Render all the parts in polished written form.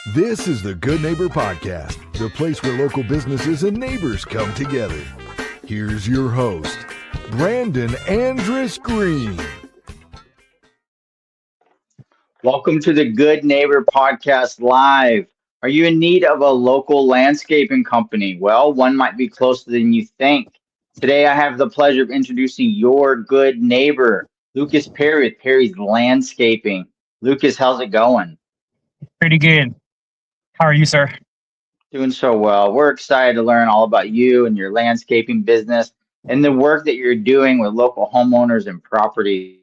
This is the Good Neighbor Podcast, the place where local businesses and neighbors come together. Here's your host, Brandon Andrus Green. Welcome to the Good Neighbor Podcast Live. Are you in need of a local landscaping company? Well, one might be closer than you think. Today, I have the pleasure of introducing your good neighbor, Lucas Perry with Perry's Landscaping. Lucas, how's it going? Pretty good. How are you, sir? Doing so well. We're excited to learn all about you and your landscaping business and the work that you're doing with local homeowners and properties.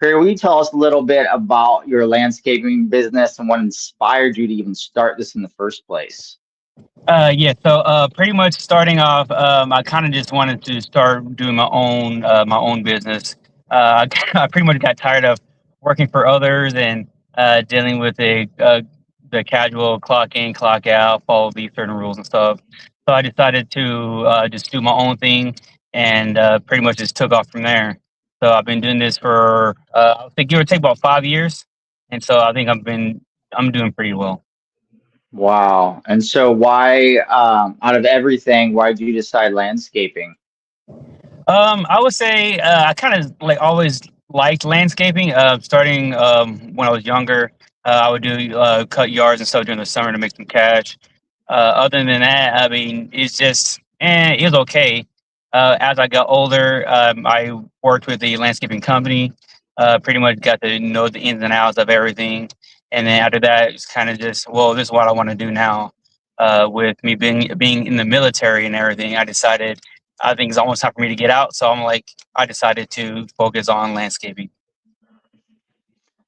Perry, will you tell us a little bit about your landscaping business and what inspired you to even start this in the first place? Pretty much starting off, I kind of just wanted to start doing my own business. I pretty much got tired of working for others and dealing with the casual clock in, clock out, follow these certain rules and stuff. So I decided to just do my own thing and pretty much just took off from there. So I've been doing this for I think give or take about 5 years, and so I think I'm doing pretty well. Wow. And so why, out of everything, why did you decide landscaping? I would say I kind of like always liked landscaping. Starting when I was younger, I would do cut yards and stuff during the summer to make some cash. Other than that, I mean, it was okay. As I got older, I worked with the landscaping company. Pretty much got to know the ins and outs of everything, and then after that, it's kind of just, well, this is what I want to do now. With me being in the military and everything, I think it's almost time for me to get out. So I decided to focus on landscaping.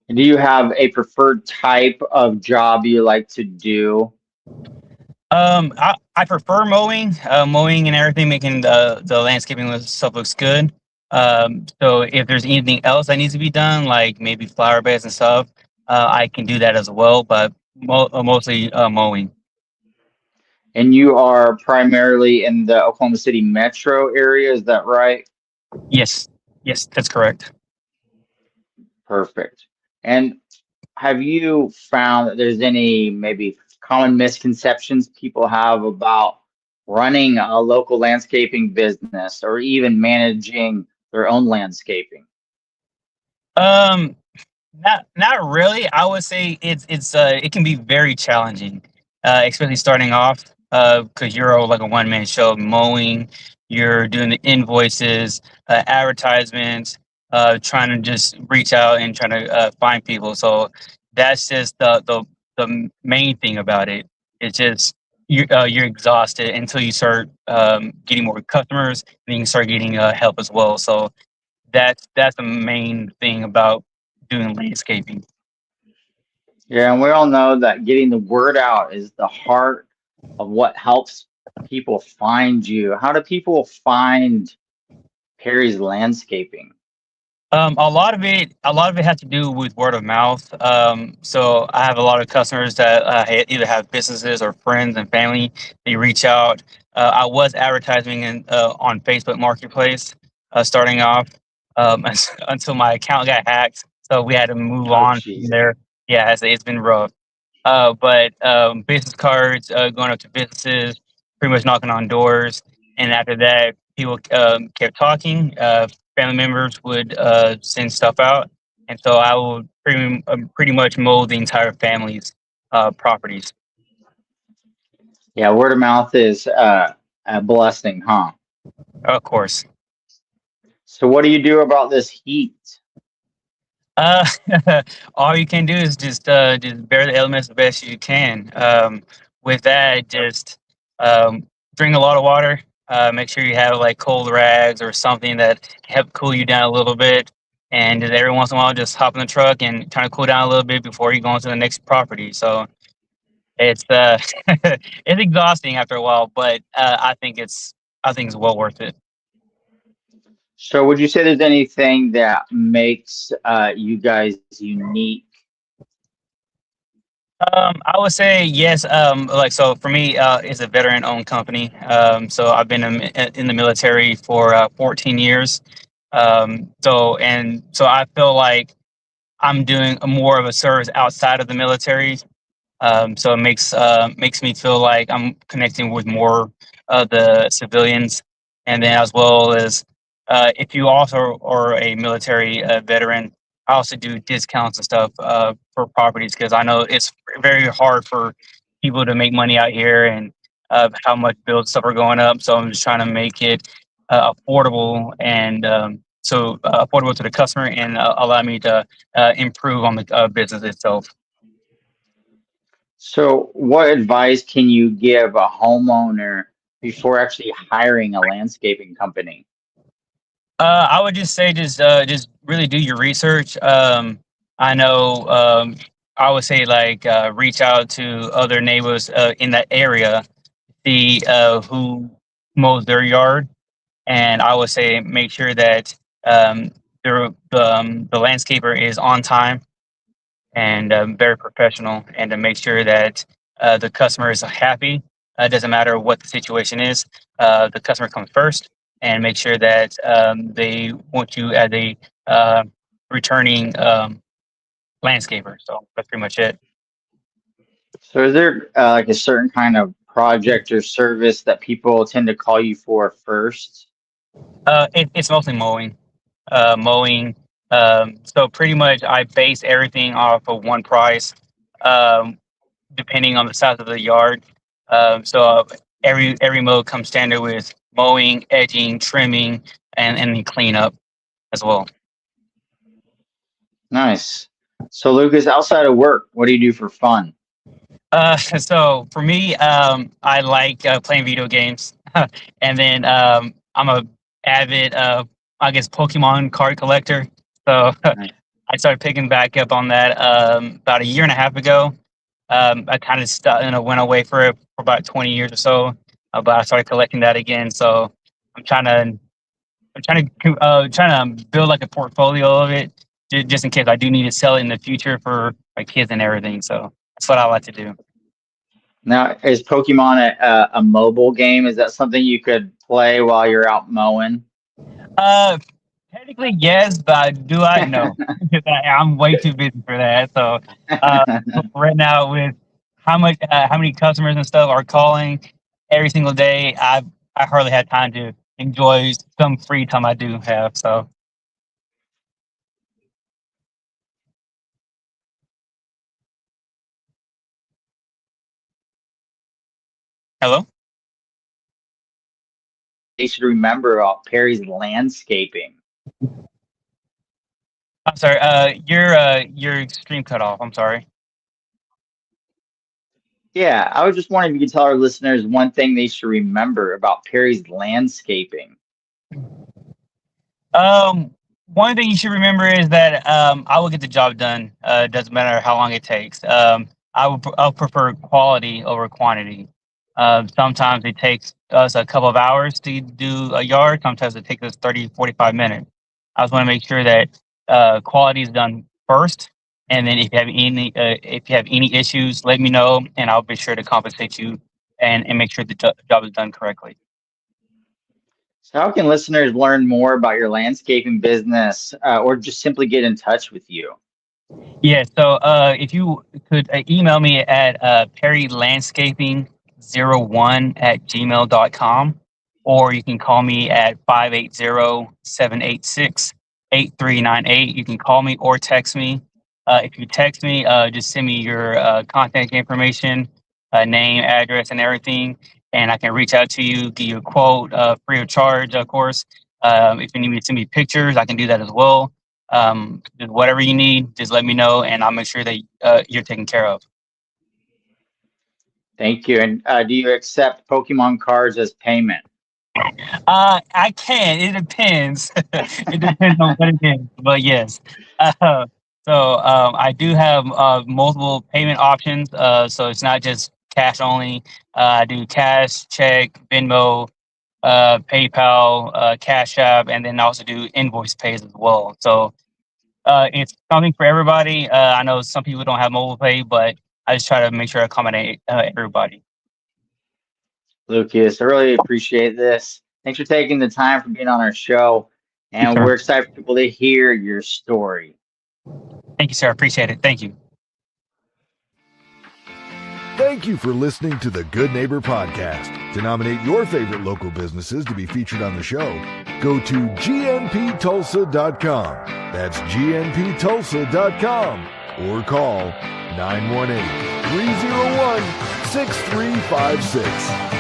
And do you have a preferred type of job you like to do? I prefer mowing and everything, making the stuff looks good. So if there's anything else that needs to be done, like maybe flower beds and stuff, I can do that as well. But mostly mowing. And you are primarily in the Oklahoma City metro area, is that right? Yes, yes, that's correct. Perfect. And have you found that there's any maybe common misconceptions people have about running a local landscaping business or even managing their own landscaping? Um, not really. I would say it can be very challenging, especially starting off, because you're like a one man show mowing. You're doing the invoices, advertisements, trying to just reach out and trying to find people. So that's just the main thing about it. It's just you're exhausted until you start getting more customers, and then you can start getting help as well. So that's the main thing about doing landscaping. Yeah, and we all know that getting the word out is the heart of what helps people find you. How do people find Perry's Landscaping? A lot of it has to do with word of mouth. So I have a lot of customers that either have businesses or friends and family. They reach out. I was advertising on Facebook Marketplace, starting off, until my account got hacked. So we had to move Oh, on from geez. there. Yeah, it's been rough. But business cards, going up to businesses, pretty much knocking on doors, and after that, people kept talking. Family members would send stuff out, and so I would pretty much mow the entire family's properties. Yeah, word of mouth is a blessing, huh? Of course. So what do you do about this heat? Uh, all you can do is just bear the elements the best you can. With that, just drink a lot of water. Make sure you have like cold rags or something that can help cool you down a little bit. And just every once in a while, just hop in the truck and try to cool down a little bit before you go on to the next property. So it's it's exhausting after a while, but I think it's well worth it. So would you say there's anything that makes you guys unique? I would say yes. Like so for me, it's a veteran-owned company. So I've been in the military for 14 years. So I feel like I'm doing more of a service outside of the military. So it makes me feel like I'm connecting with more of the civilians, and then as well as if you also are a military veteran, I also do discounts and stuff for properties because I know it's very hard for people to make money out here and how much bills stuff are going up. So I'm just trying to make it affordable and affordable to the customer and allow me to improve on the business itself. So, what advice can you give a homeowner before actually hiring a landscaping company? I would just say just really do your research. I know I would say like reach out to other neighbors in that area, see who mows their yard, and I would say make sure that um, the landscaper is on time and very professional, and to make sure that the customer is happy. Doesn't matter what the situation is, the customer comes first, and make sure that they want you as a uh, returning landscaper. So that's pretty much it. So, is there like a certain kind of project or service that people tend to call you for first? It's mostly mowing. Mowing. So pretty much, I base everything off of one price. Um, Depending on the size of the yard. So every mow comes standard with mowing, edging, trimming, and then cleanup as well. Nice. So, Lucas, outside of work, what do you do for fun? So for me, I like playing video games, and then I'm a avid, I guess, Pokemon card collector. So Nice. I started picking back up on that about a year and a half ago. I kind of went away for it for about 20 years or so, but I started collecting that again. So I'm trying to trying to build like a portfolio of it, just in case I do need to sell it in the future for my kids and everything. So that's what I like to do. Now, is Pokemon a mobile game? Is that something you could play while you're out mowing? Uh, Technically yes, but do I know? I'm way too busy for that. So uh, right now with how many customers and stuff are calling every single day, I hardly had time to enjoy some free time I do have. So hello, They should remember about Perry's landscaping. I'm sorry. Your stream cut off. I'm sorry. Yeah, I was just wondering if you could tell our listeners one thing they should remember about Perry's landscaping. Um, One thing you should remember is that I will get the job done. Doesn't matter how long it takes. I'll prefer quality over quantity. Sometimes it takes us a couple of hours to do a yard. Sometimes it takes us 30, 45 minutes. I just want to make sure that quality is done first, and then if you have any issues, let me know, and I'll be sure to compensate you and make sure the job is done correctly. So, how can listeners learn more about your landscaping business or just simply get in touch with you? Yeah, so if you could email me at perrylandscaping01@gmail.com, or you can call me at 580-786-8398. You can call me or text me. If you text me, just send me your contact information, name, address, and everything, and I can reach out to you, give you a quote free of charge, of course. If you need me to send me pictures, I can do that as well. Just whatever you need, just let me know, and I'll make sure that you're taken care of. Thank you. And do you accept Pokemon cards as payment? I can. It depends. It depends on what it is, but yes. Uh, I do have multiple payment options. So it's not just cash only. I do cash, check, Venmo, PayPal, Cash App, and then also do invoice pays as well. So it's something for everybody. I know some people don't have mobile pay, but I just try to make sure I accommodate everybody. Lucas, I really appreciate this. Thanks for taking the time for being on our show. Yes, And sir. we're excited for people to hear your story. Thank you, sir. I appreciate it. Thank you. Thank you for listening to the Good Neighbor Podcast. To nominate your favorite local businesses to be featured on the show, go to gnptulsa.com. That's gnptulsa.com or call 918-301-6356.